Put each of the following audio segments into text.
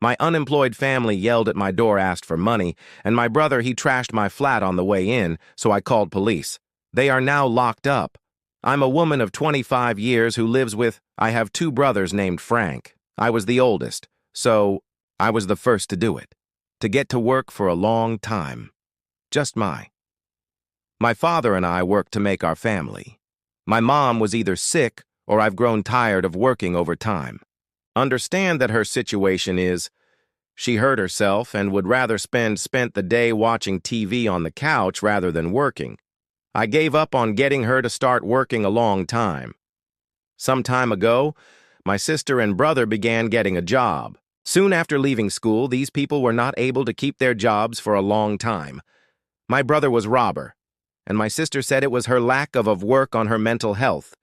My unemployed family yelled at my door, asked for money, and my brother, he trashed my flat on the way in, so I called police. They are now locked up. I'm a woman of 25 years who lives with, I have two brothers named Frank. I was the oldest, so I was the first to do it. To get to work for a long time. Just My father and I worked to make our family. My mom was either sick or I've grown tired of working overtime. Understand that her situation is, she hurt herself and would rather spent the day watching TV on the couch rather than working. I gave up on getting her to start working a long time. Some time ago, my sister and brother began getting a job. Soon after leaving school, these people were not able to keep their jobs for a long time. My brother was robber, and my sister said it was her lack of work on her mental health.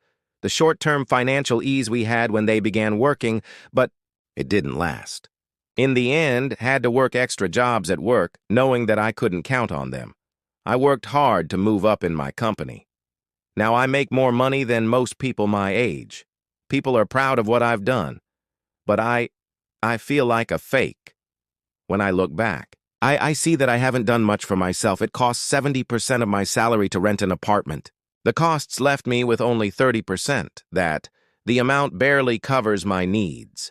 The short-term financial ease we had when they began working, but it didn't last. In the end, had to work extra jobs at work, knowing that I couldn't count on them. I worked hard to move up in my company. Now I make more money than most people my age. People are proud of what I've done, but I feel like a fake. When I look back, I see that I haven't done much for myself. It costs 70% of my salary to rent an apartment. The costs left me with only 30%. The amount barely covers my needs.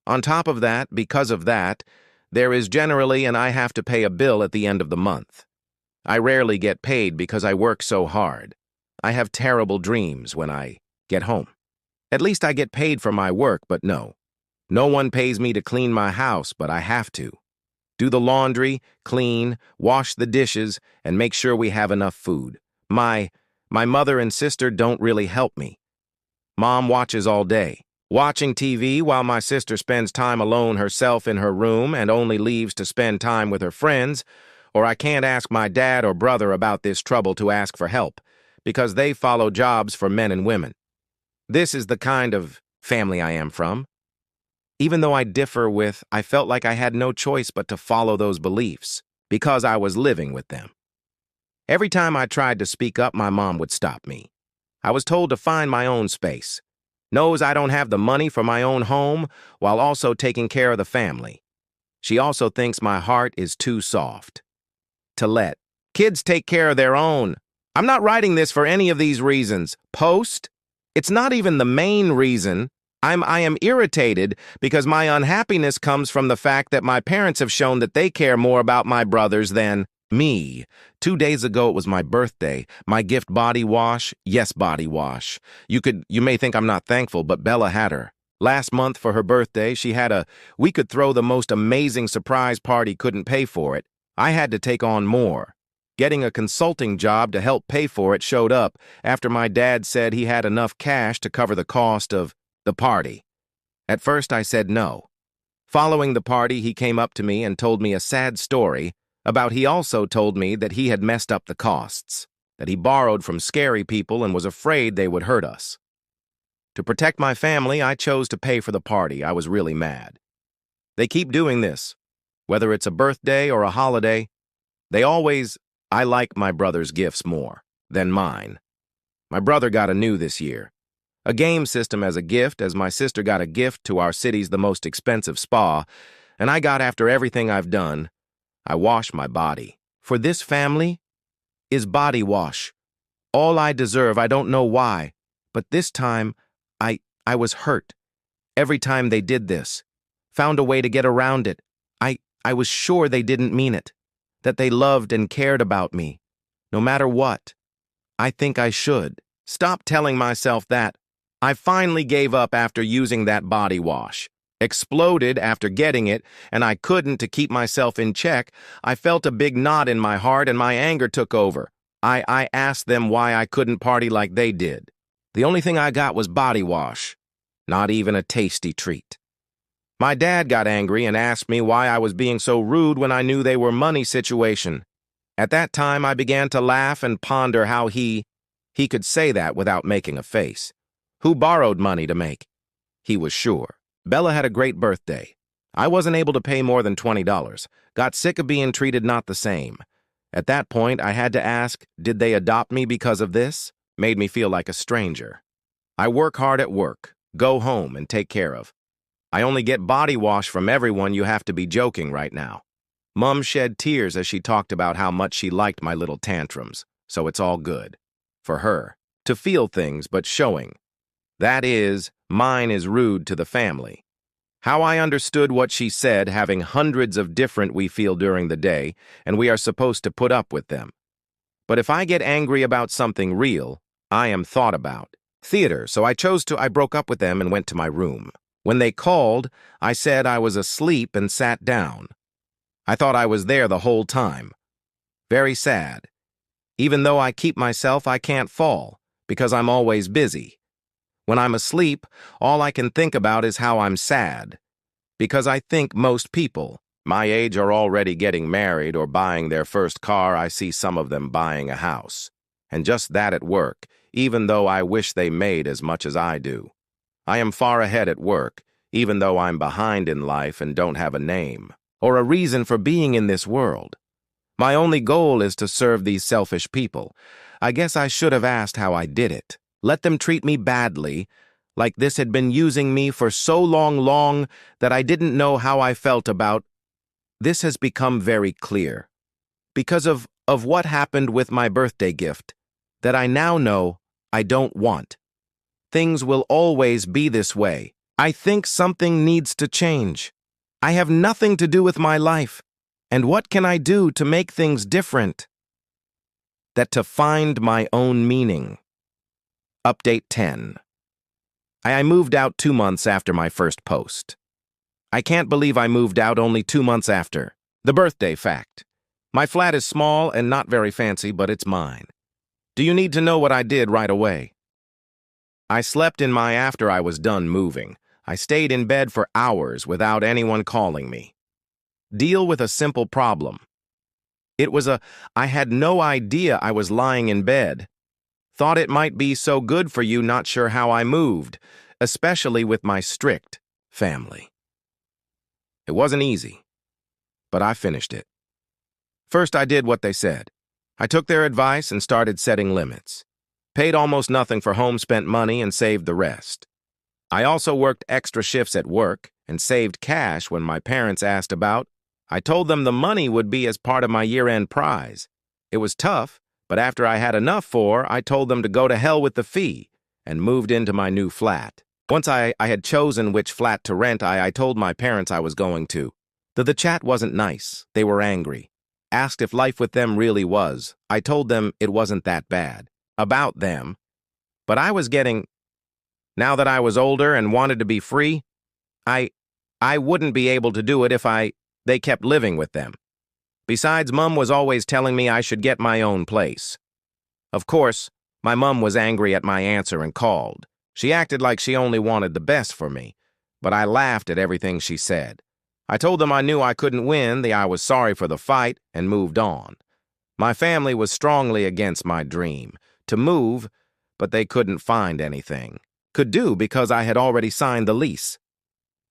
On top of that, because of that, there is generally I have to pay a bill at the end of the month. I rarely get paid because I work so hard. I have terrible dreams when I get home. At least I get paid for my work, but no. No one pays me to clean my house, but I have to. Do the laundry, clean, wash the dishes, and make sure we have enough food. My mother and sister don't really help me. Mom watches all day, watching TV while my sister spends time alone herself in her room and only leaves to spend time with her friends, or I can't ask my dad or brother about this trouble to ask for help, because they follow jobs for men and women. This is the kind of family I am from. Even though I felt like I had no choice but to follow those beliefs, because I was living with them. Every time I tried to speak up, my mom would stop me. I was told to find my own space. Knows I don't have the money for my own home while also taking care of the family. She also thinks my heart is too soft. To let kids take care of their own. I'm not writing this for any of these reasons. It's not even the main reason. I am irritated because my unhappiness comes from the fact that my parents have shown that they care more about my brothers than me. 2 days ago, it was my birthday. My gift, body wash. Yes, body wash. You may think I'm not thankful, but Bella had her. Last month for her birthday, we could throw the most amazing surprise party, couldn't pay for it. I had to take on more. Getting a consulting job to help pay for it showed up after my dad said he had enough cash to cover the cost of the party. At first, I said no. Following the party, he came up to me and told me a sad story he also told me that he had messed up the costs, that he borrowed from scary people and was afraid they would hurt us. To protect my family, I chose to pay for the party. I was really mad. They keep doing this. Whether it's a birthday or a holiday, I like my brother's gifts more than mine. My brother got a new this year. A game system as a gift, as my sister got a gift to our city's the most expensive spa, and I got, after everything I've done, I wash my body. For this family is body wash. All I deserve, I don't know why, but this time I was hurt. Every time they did this, found a way to get around it. I was sure they didn't mean it, that they loved and cared about me. No matter what, I think I should stop telling myself that. I finally gave up after using that body wash. Exploded after getting it, and I couldn't to keep myself in check. I felt a big knot in my heart and my anger took over. I asked them why I couldn't party like they did. The only thing I got was body wash. Not even a tasty treat. My dad got angry and asked me why I was being so rude when I knew they were money situation. At that time, I began to laugh and ponder how he could say that without making a face. Who borrowed money to make? He was sure. Bella had a great birthday. I wasn't able to pay more than $20. Got sick of being treated not the same. At that point, I had to ask, did they adopt me because of this? Made me feel like a stranger. I work hard at work, go home, and take care of. I only get body wash from everyone. You have to be joking right now. Mum shed tears as she talked about how much she liked my little tantrums, so it's all good. For her, to feel things but showing. That is, mine is rude to the family. How I understood what she said, having hundreds of different we feel during the day, and we are supposed to put up with them. But if I get angry about something real, I am thought about. Theater, so I broke up with them and went to my room. When they called, I said I was asleep and sat down. I thought I was there the whole time. Very sad. Even though I keep myself, I can't fall, because I'm always busy. When I'm asleep, all I can think about is how I'm sad. Because I think most people my age are already getting married or buying their first car. I see some of them buying a house. And just that at work, even though I wish they made as much as I do. I am far ahead at work, even though I'm behind in life and don't have a name or a reason for being in this world. My only goal is to serve these selfish people. I guess I should have asked how I did it. Let them treat me badly, like this had been using me for so long that I didn't know how I felt about. This has become very clear. Because of what happened with my birthday gift, that I now know I don't want. Things will always be this way. I think something needs to change. I have nothing to do with my life. And what can I do to make things different? That to find my own meaning. Update 10. I moved out 2 months after my first post. I can't believe I moved out only 2 months after. The birthday fact. My flat is small and not very fancy, but it's mine. Do you need to know what I did right away? I slept in my after I was done moving. I stayed in bed for hours without anyone calling me. Deal with a simple problem. I had no idea I was lying in bed. Thought it might be so good for you, not sure how I moved, especially with my strict family. It wasn't easy, but I finished it. First, I did what they said. I took their advice and started setting limits. Paid almost nothing for home-spent money and saved the rest. I also worked extra shifts at work and saved cash when my parents asked about. I told them the money would be as part of my year-end prize. It was tough, but after I had enough I told them to go to hell with the fee and moved into my new flat. Once I had chosen which flat to rent, I told my parents I was going to. The chat wasn't nice. They were angry. Asked if life with them really was. I told them it wasn't that bad. About them. But I was getting. Now that I was older and wanted to be free, I wouldn't be able to do it if they kept living with them. Besides, Mum was always telling me I should get my own place. Of course, my mum was angry at my answer and called. She acted like she only wanted the best for me, but I laughed at everything she said. I told them I knew I couldn't win, that I was sorry for the fight, and moved on. My family was strongly against my dream to move, but they couldn't find anything. Could do because I had already signed the lease.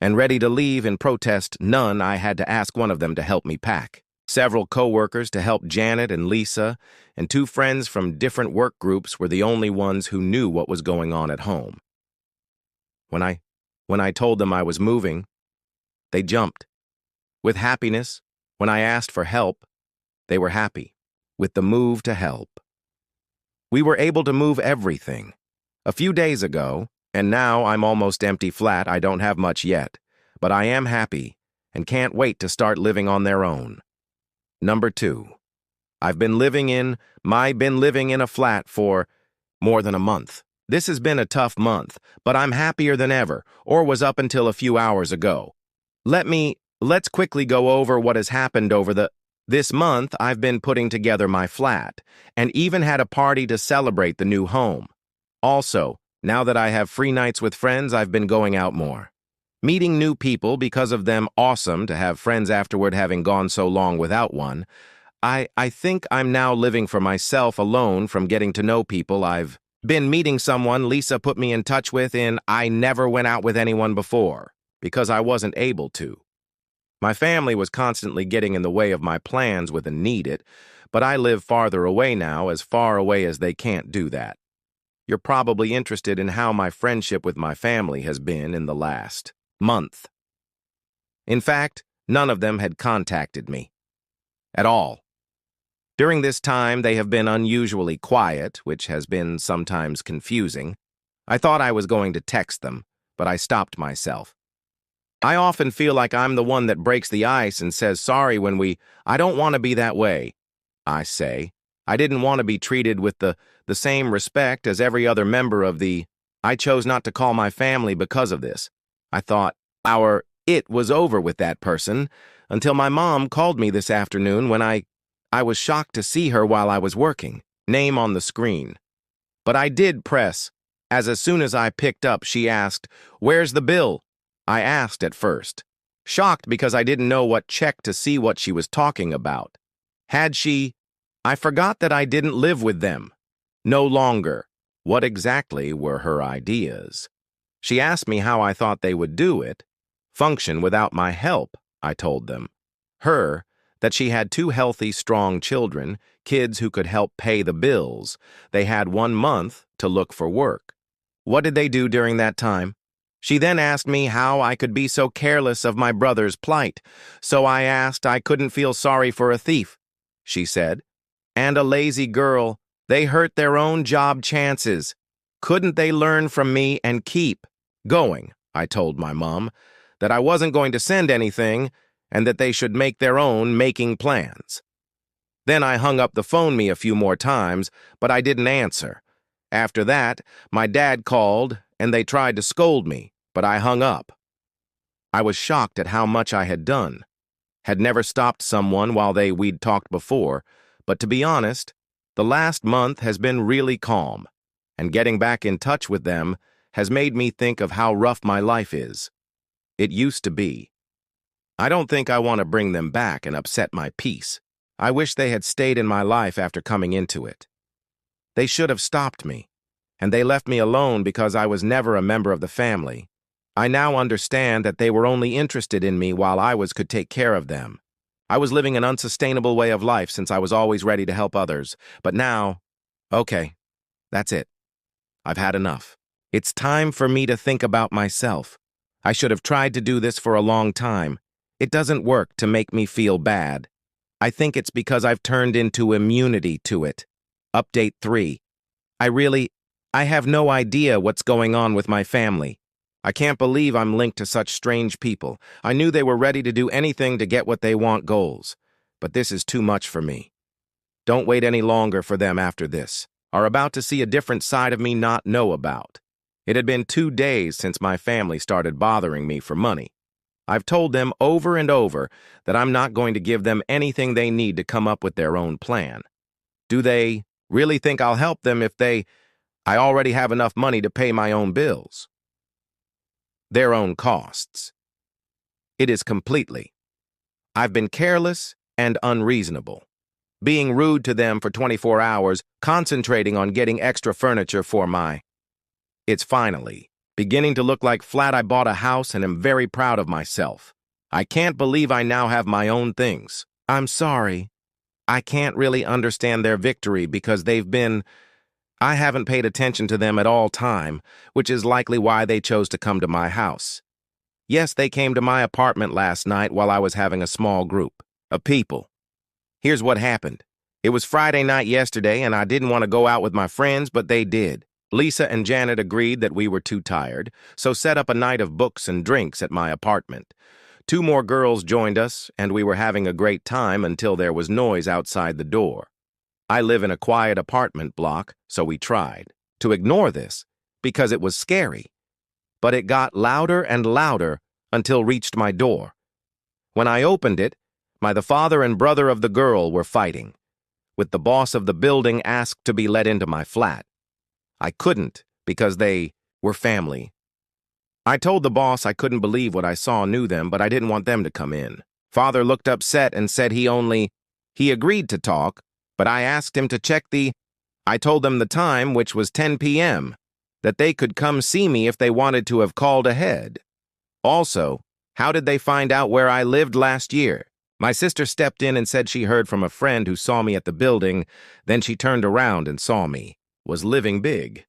And ready to leave in protest, I had to ask one of them to help me pack. Several co-workers to help Janet and Lisa, and 2 friends from different work groups were the only ones who knew what was going on at home. When I told them I was moving, they jumped. With happiness, when I asked for help, they were happy. With the move to help. We were able to move everything. A few days ago, and now I'm almost empty flat. I don't have much yet, but I am happy and can't wait to start living on their own. Number 2. I've been living in a flat for more than a month. This has been a tough month, but I'm happier than ever, or was up until a few hours ago. Let's quickly go over what has happened over this month. I've been putting together my flat, and even had a party to celebrate the new home. Also, now that I have free nights with friends, I've been going out more. Meeting new people because of them. Awesome to have friends afterward, having gone so long without one. I think I'm now living for myself alone from getting to know people. I've been meeting someone Lisa put me in touch with, and I never went out with anyone before because I wasn't able to. My family was constantly getting in the way of my plans with a need it, but I live farther away now, as far away as they can't do that. You're probably interested in how my friendship with my family has been in the last month. In fact, none of them had contacted me at all. During this time, they have been unusually quiet, which has been sometimes confusing. I thought I was going to text them, but I stopped myself. I often feel like I'm the one that breaks the ice and says sorry when I don't want to be that way. I say, I didn't want to be treated with the same respect as every other member of I chose not to call my family because of this. I thought it was over with that person until my mom called me this afternoon when I was shocked to see her while I was working, name on the screen. But I did press, as soon as I picked up, she asked, "Where's the bill?" I asked at first, shocked because I didn't know what check to see what she was talking about. Had she? I forgot that I didn't live with them. No longer. What exactly were her ideas? She asked me how I thought they would do it. Function without my help, I told them. That she had two healthy, strong children, kids who could help pay the bills. They had 1 month to look for work. What did they do during that time? She then asked me how I could be so careless of my brother's plight. So I asked I couldn't feel sorry for a thief, she said. And a lazy girl. They hurt their own job chances. Couldn't they learn from me and keep going? I told my mom that I wasn't going to send anything and that they should make their own making plans. Then I hung up the phone a few more times, but I didn't answer. After that, my dad called and they tried to scold me, but I hung up. I was shocked at how much I had done. Had never stopped someone while we'd talked before, but to be honest, the last month has been really calm, and getting back in touch with them has made me think of how rough my life is. It used to be. I don't think I want to bring them back and upset my peace. I wish they had stayed in my life after coming into it. They should have stopped me, and they left me alone because I was never a member of the family. I now understand that they were only interested in me while could take care of them. I was living an unsustainable way of life since I was always ready to help others, but now, okay, that's it. I've had enough. It's time for me to think about myself. I should have tried to do this for a long time. It doesn't work to make me feel bad. I think it's because I've turned into immunity to it. Update 3. I have no idea what's going on with my family. I can't believe I'm linked to such strange people. I knew they were ready to do anything to get what they want goals. But this is too much for me. Don't wait any longer for them after this. Are about to see a different side of me not know about. It had been 2 days since my family started bothering me for money. I've told them over and over that I'm not going to give them anything they need to come up with their own plan. Do they really think I'll help them if I already have enough money to pay my own bills? Their own costs. It is completely. I've been careless and unreasonable. Being rude to them for 24 hours, concentrating on getting extra furniture for It's finally beginning to look like I bought a house and am very proud of myself. I can't believe I now have my own things. I'm sorry. I can't really understand their victory because I haven't paid attention to them at all time, which is likely why they chose to come to my house. Yes, they came to my apartment last night while I was having a small group of people. Here's what happened. It was Friday night yesterday and I didn't want to go out with my friends, but they did. Lisa and Janet agreed that we were too tired, so set up a night of books and drinks at my apartment. 2 more girls joined us, and we were having a great time until there was noise outside the door. I live in a quiet apartment block, so we tried to ignore this because it was scary. But it got louder and louder until reached my door. When I opened it, the father and brother of the girl were fighting, with the boss of the building asked to be let into my flat. I couldn't because they were family. I told the boss I couldn't believe what I saw knew them, but I didn't want them to come in. Father looked upset and said he agreed to talk, but I asked him to check I told them the time, which was 10 p.m., that they could come see me if they wanted to have called ahead. Also, how did they find out where I lived last year? My sister stepped in and said she heard from a friend who saw me at the building, then she turned around and saw me, was living big.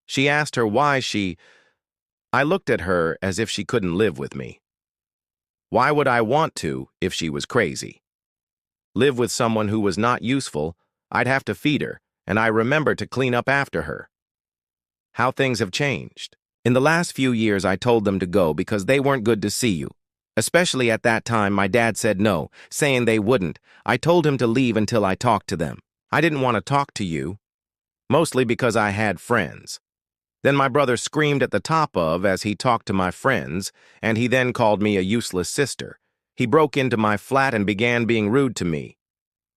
She asked her why I looked at her as if she couldn't live with me. Why would I want to if she was crazy? Live with someone who was not useful, I'd have to feed her, and I remember to clean up after her. How things have changed. In the last few years, I told them to go because they weren't good to see you. Especially at that time, my dad said no, saying they wouldn't. I told him to leave until I talked to them. I didn't want to talk to you, mostly because I had friends. Then my brother screamed at the top of as he talked to my friends, and he then called me a useless sister. He broke into my flat and began being rude to me.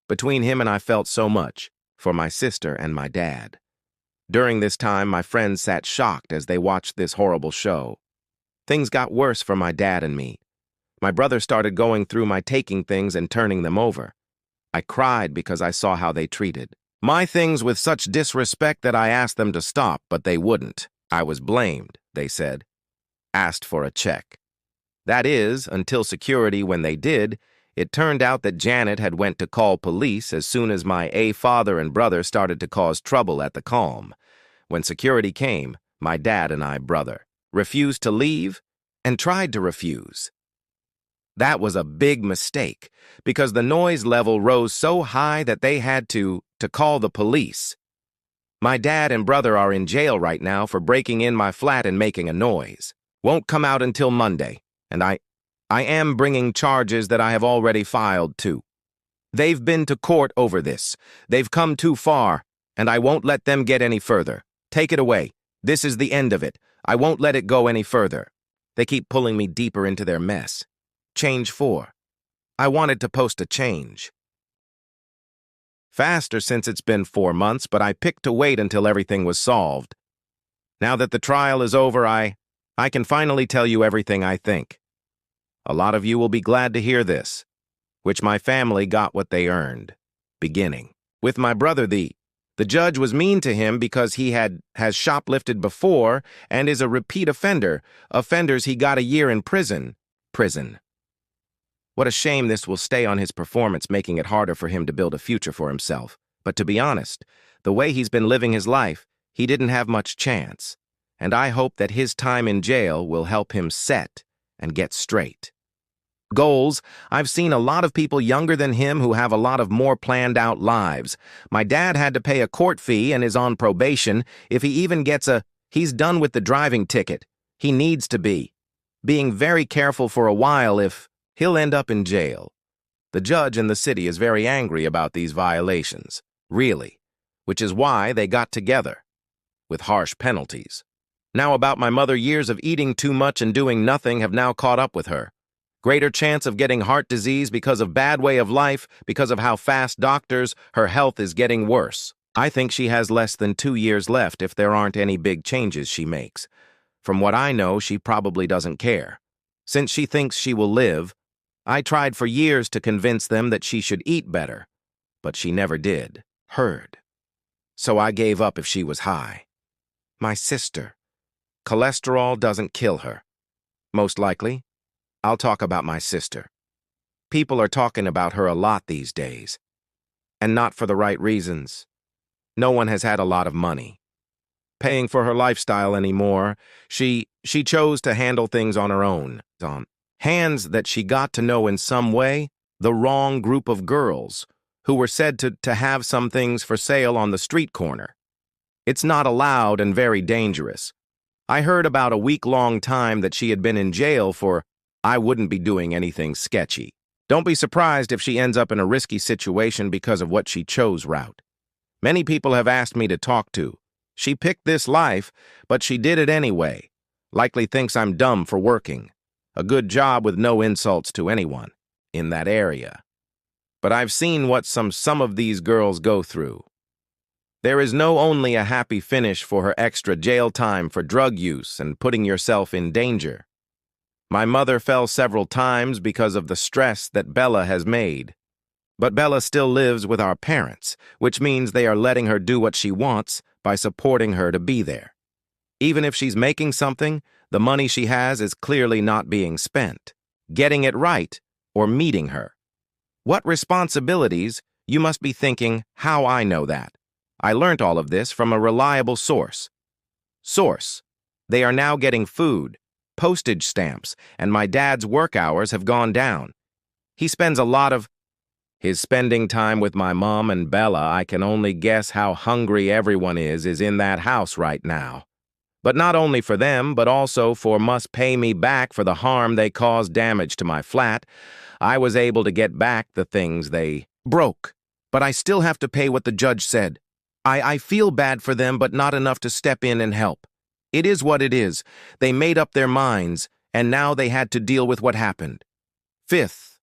Between him and I felt so much, for my sister and my dad. During this time, my friends sat shocked as they watched this horrible show. Things got worse for my dad and me. My brother started going through my taking things and turning them over. I cried because I saw how they treated my things with such disrespect that I asked them to stop, but they wouldn't. I was blamed, they said. Asked for a check. That is, until security when they did, it turned out that Janet had went to call police as soon as my father and brother started to cause trouble at the Calm. When security came, my dad and brother refused to leave and tried to refuse. That was a big mistake because the noise level rose so high that they had to call the police. My dad and brother are in jail right now for breaking in my flat and making a noise. Won't come out until Monday, and I am bringing charges that I have already filed too. They've been to court over this. They've come too far, and I won't let them get any further. Take it away. This is the end of it. I won't let it go any further. They keep pulling me deeper into their mess. Change 4. I wanted to post a change. Faster since it's been 4 months, but I picked to wait until everything was solved. Now that the trial is over, I can finally tell you everything I think. A lot of you will be glad to hear this, which my family got what they earned. Beginning with my brother, the judge was mean to him because he has shoplifted before and is a repeat offender. Offenders, he got a year in prison. What a shame this will stay on his performance, making it harder for him to build a future for himself. But to be honest, the way he's been living his life, he didn't have much chance. And I hope that his time in jail will help him set and get straight. Goals. I've seen a lot of people younger than him who have a lot of more planned out lives. My dad had to pay a court fee and is on probation. If he even gets he's done with the driving ticket. He needs to be. Being very careful for a while if he'll end up in jail. The judge in the city is very angry about these violations, really, which is why they got together, with harsh penalties. Now about my mother, years of eating too much and doing nothing have now caught up with her. Greater chance of getting heart disease because of bad way of life, because of how fast doctors, her health is getting worse. I think she has less than 2 years left if there aren't any big changes she makes. From what I know, she probably doesn't care. Since she thinks she will live, I tried for years to convince them that she should eat better, but she never did. So I gave up if she was high. My sister. Cholesterol doesn't kill her. Most likely, I'll talk about my sister. People are talking about her a lot these days, and not for the right reasons. No one has had a lot of money paying for her lifestyle anymore. She chose to handle things on her own. Hands that she got to know in some way, the wrong group of girls who were said to have some things for sale on the street corner. It's not allowed and very dangerous. I heard about a week-long time that she had been in jail for. I wouldn't be doing anything sketchy. Don't be surprised if she ends up in a risky situation because of what she chose route. Many people have asked me to talk to. She picked this life, but she did it anyway. Likely thinks I'm dumb for working. A good job with no insults to anyone in that area. But I've seen what some of these girls go through. There is no only a happy finish for her extra jail time for drug use and putting yourself in danger. My mother fell several times because of the stress that Bella has made. But Bella still lives with our parents, which means they are letting her do what she wants by supporting her to be there. Even if she's making something, the money she has is clearly not being spent, getting it right, or meeting her. What responsibilities? You must be thinking, how I know that. I learnt all of this from a reliable source. They are now getting food. postage stamps, and my dad's work hours have gone down. He spends a lot of his spending time with my mom and Bella. I can only guess how hungry everyone is in that house right now. But not only for them, but also for must pay me back for the harm they caused damage to my flat. I was able to get back the things they broke, but I still have to pay what the judge said. I feel bad for them, but not enough to step in and help. It is what it is. They made up their minds, and now they had to deal with what happened. Fifth,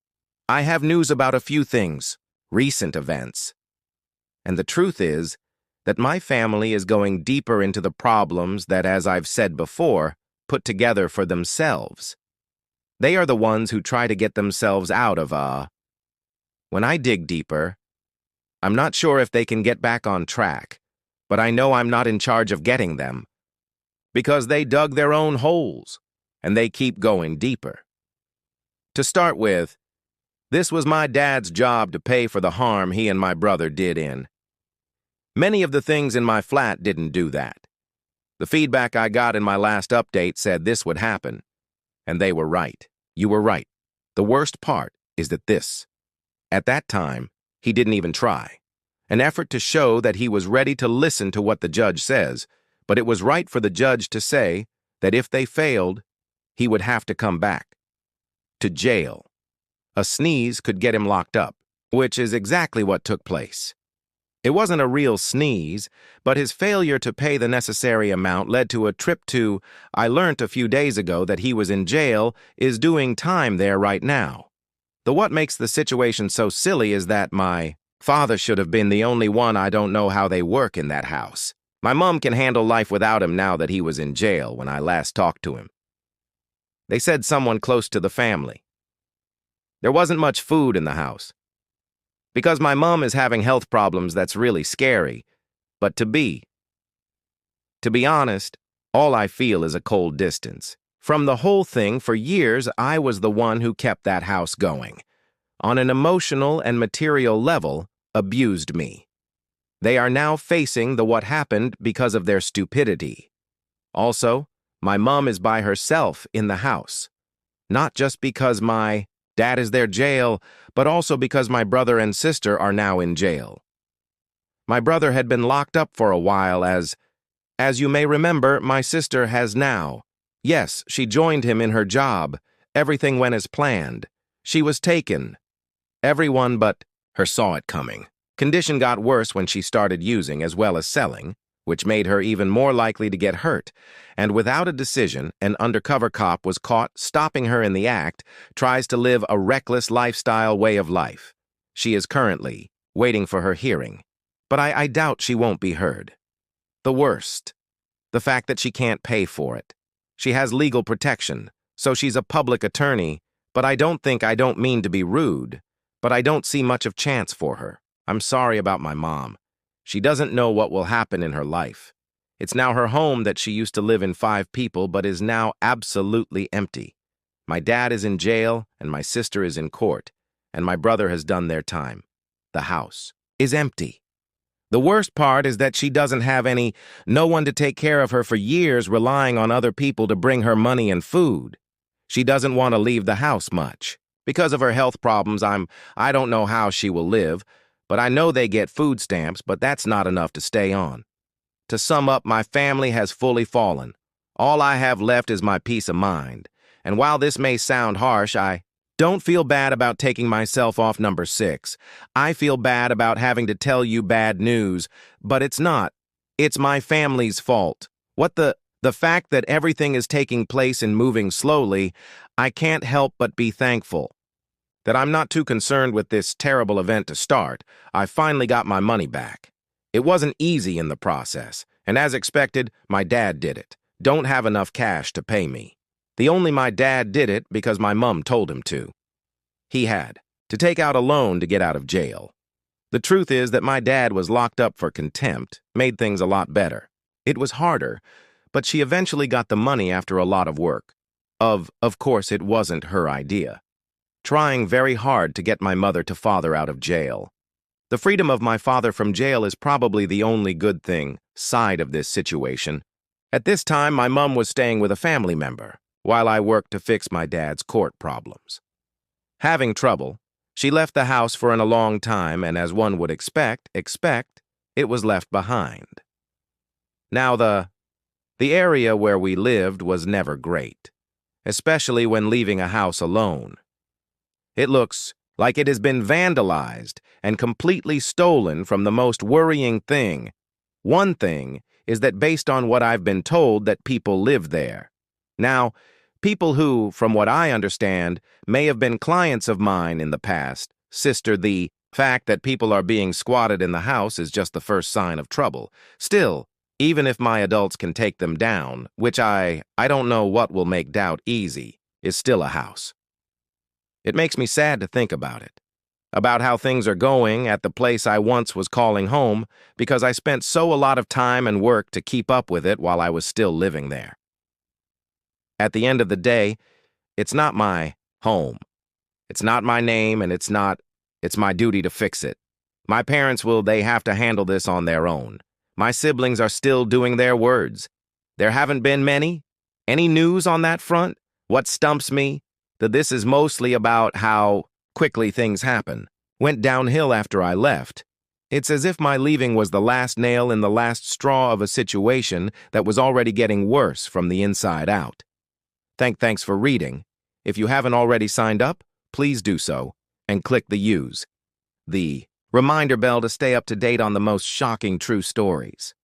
I have news about a few things, recent events. And the truth is that my family is going deeper into the problems that, as I've said before, put together for themselves. They are the ones who try to get themselves out of When I dig deeper, I'm not sure if they can get back on track, but I know I'm not in charge of getting them, because they dug their own holes, and they keep going deeper. To start with, this was my dad's job to pay for the harm he and my brother did in. Many of the things in my flat didn't do that. The feedback I got in my last update said this would happen, and they were right. You were right. The worst part is that at that time, he didn't even try. An effort to show that he was ready to listen to what the judge says, but it was right for the judge to say that if they failed, he would have to come back to jail. A sneeze could get him locked up, which is exactly what took place. It wasn't a real sneeze, but his failure to pay the necessary amount led to a trip to, I learnt a few days ago that he was in jail, is doing time there right now. What makes the situation so silly is that my father should have been the only one. I don't know how they work in that house. My mom can handle life without him now that he was in jail when I last talked to him. They said someone close to the family. There wasn't much food in the house. Because my mom is having health problems, that's really scary. But to be honest, all I feel is a cold distance. From the whole thing, for years, I was the one who kept that house going. On an emotional and material level, abused me. They are now facing what happened because of their stupidity. Also, my mom is by herself in the house. Not just because my dad is their jail, but also because my brother and sister are now in jail. My brother had been locked up for a while as you may remember, my sister has now. Yes, she joined him in her job. Everything went as planned. She was taken. Everyone but her saw it coming. Condition got worse when she started using as well as selling, which made her even more likely to get hurt. And without a decision, an undercover cop was caught stopping her in the act, tries to live a reckless lifestyle way of life. She is currently waiting for her hearing, but I doubt she won't be heard. The worst, the fact that she can't pay for it. She has legal protection, so she's a public attorney, but I don't mean to be rude, but I don't see much of chance for her. I'm sorry about my mom. She doesn't know what will happen in her life. It's now her home that she used to live in 5 people, but is now absolutely empty. My dad is in jail, and my sister is in court, and my brother has done their time. The house is empty. The worst part is that she doesn't have no one to take care of her for years, relying on other people to bring her money and food. She doesn't want to leave the house much. Because of her health problems, I don't know how she will live, but I know they get food stamps, but that's not enough to stay on. To sum up, my family has fully fallen. All I have left is my peace of mind. And while this may sound harsh, I don't feel bad about taking myself off number 6. I feel bad about having to tell you bad news, but it's not. It's my family's fault. The fact that everything is taking place and moving slowly, I can't help but be thankful that I'm not too concerned with this terrible event to start. I finally got my money back. It wasn't easy in the process, and as expected, my dad did it. Don't have enough cash to pay me. My dad did it because my mom told him to. He had to take out a loan to get out of jail. The truth is that my dad was locked up for contempt, made things a lot better. It was harder, but she eventually got the money after a lot of work. Of course, it wasn't her idea. Trying very hard to get my mother to father out of jail. The freedom of my father from jail is probably the only good thing side of this situation. At this time, my mom was staying with a family member. while I worked to fix my dad's court problems. Having trouble, she left the house for a long time, and as one would expect, it was left behind. Now the area where we lived was never great, especially when leaving a house alone. It looks like it has been vandalized and completely stolen from the most worrying thing. One thing is that based on what I've been told that people live there. Now, people who, from what I understand, may have been clients of mine in the past, sister, the fact that people are being squatted in the house is just the first sign of trouble. Still, even if my adults can take them down, which I don't know what will make doubt easy, is still a house. It makes me sad to think about it, about how things are going at the place I once was calling home because I spent so a lot of time and work to keep up with it while I was still living there. At the end of the day, it's not my home. It's not my name, and it's my duty to fix it. My parents they have to handle this on their own. My siblings are still doing their words. There haven't been many. Any news on that front? What stumps me? That this is mostly about how quickly things happen. Went downhill after I left. It's as if my leaving was the last nail in the last straw of a situation that was already getting worse from the inside out. Thanks for reading. If you haven't already signed up, please do so, and click the reminder bell to stay up to date on the most shocking true stories.